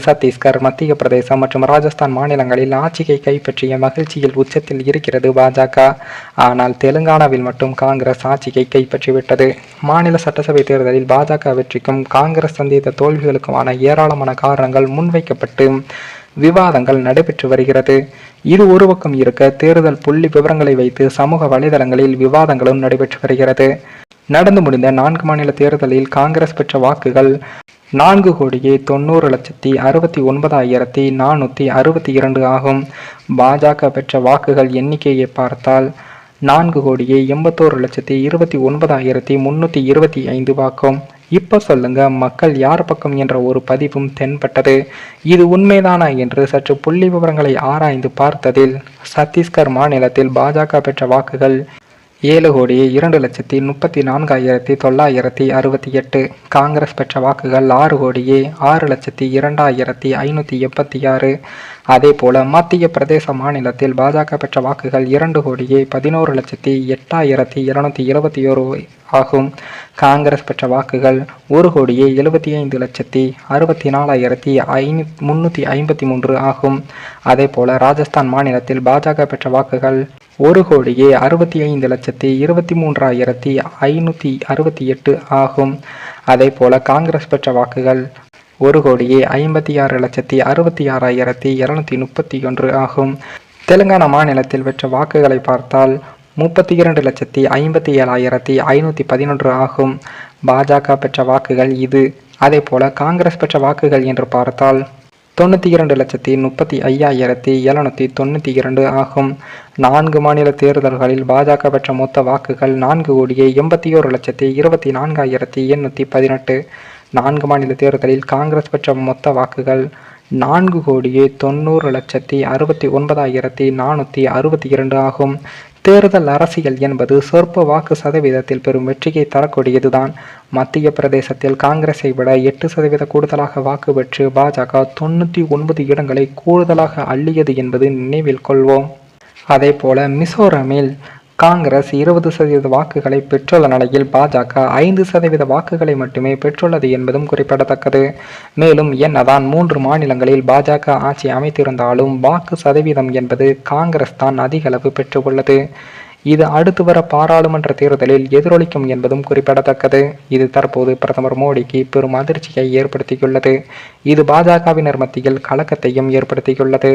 சத்தீஸ்கர், மத்திய பிரதேசம் மற்றும் ராஜஸ்தான் மாநிலங்களில் ஆட்சியை கைப்பற்றிய மகிழ்ச்சியில் உச்சத்தில் இருக்கிறது பாஜக. ஆனால் தெலுங்கானாவில் மட்டும் காங்கிரஸ் ஆட்சியை கைப்பற்றிவிட்டது. மாநில சட்டசபை தேர்தலில் பாஜக வெற்றிக்கும் காங்கிரஸ் சந்தித்த தோல்விகளுக்குமான ஏராளமான காரணங்கள் முன்வைக்கப்பட்டு விவாதங்கள் நடைபெற்று வருகிறது. இது ஒரு பக்கம் இருக்க, தேர்தல் புள்ளி விவரங்களை வைத்து சமூக வலைதளங்களில் விவாதங்களும் நடைபெற்று வருகிறது. நடந்து முடிந்த 4 மாநில தேர்தலில் காங்கிரஸ் பெற்ற வாக்குகள் 4,90,69,462 ஆகும். பாஜக பெற்ற வாக்குகள் எண்ணிக்கையை பார்த்தால் 4,81,29,325 வாக்கும். இப்ப சொல்லுங்க, மக்கள் யார் பக்கம் என்ற ஒரு பதிவும் தென்பட்டது. இது உண்மைதானா என்று சற்று புள்ளி விவரங்களை ஆராய்ந்து பார்த்ததில் சத்தீஸ்கர் மாநிலத்தில் பாஜக பெற்ற வாக்குகள் 7,34,968, காங்கிரஸ் பெற்ற வாக்குகள் 6,06,02,586. அதே போல மத்திய பிரதேச மாநிலத்தில் பாஜக பெற்ற வாக்குகள் 2,11,08,271 ஆகும். காங்கிரஸ் பெற்ற வாக்குகள் 1,75,64,353 ஆகும். அதே போல ராஜஸ்தான் மாநிலத்தில் பாஜக பெற்ற வாக்குகள் 1,65,23,568 ஆகும். அதே போல காங்கிரஸ் பெற்ற வாக்குகள் 1,56,66,231 ஆகும். தெலுங்கானா மாநிலத்தில் பெற்ற வாக்குகளை பார்த்தால் 32,57,511 ஆகும். பாஜக பெற்ற வாக்குகள் இது. அதே போல காங்கிரஸ் பெற்ற வாக்குகள் என்று பார்த்தால் 92,35,792 ஆகும். 4 மாநில தேர்தல்களில் பாஜக பெற்ற மொத்த வாக்குகள் 4,81,24,818. 4 மாநில தேர்தலில் காங்கிரஸ் பெற்ற மொத்த வாக்குகள் 4,90,69,462 ஆகும். தேர்தல் அரசியல் என்பது சொற்ப வாக்கு சதவீதத்தில் பெறும் வெற்றியை தரக்கூடியதுதான். மத்திய பிரதேசத்தில் காங்கிரஸை விட 8% கூடுதலாக வாக்கு பெற்று பாஜக 99 இடங்களை கூடுதலாக அள்ளியது என்பது நினைவில் கொள்வோம். அதே போல மிசோரமில் காங்கிரஸ் 20% வாக்குகளை பெற்றுள்ள நிலையில் பாஜக 5% வாக்குகளை மட்டுமே பெற்றுள்ளது என்பதும் குறிப்பிடத்தக்கது. மேலும் என்னதான் 3 மாநிலங்களில் பாஜக ஆட்சி அமைத்திருந்தாலும் வாக்கு சதவீதம் என்பது காங்கிரஸ் தான் அதிக அளவு பெற்றுள்ளது. இது அடுத்து வர பாராளுமன்ற தேர்தலில் எதிரொலிக்கும் என்பதும் குறிப்பிடத்தக்கது. இது தற்போது பிரதமர் மோடிக்கு பெரும் அதிர்ச்சியை ஏற்படுத்தியுள்ளது. இது பாஜகவினர் மத்தியில் கலக்கத்தையும் ஏற்படுத்தியுள்ளது.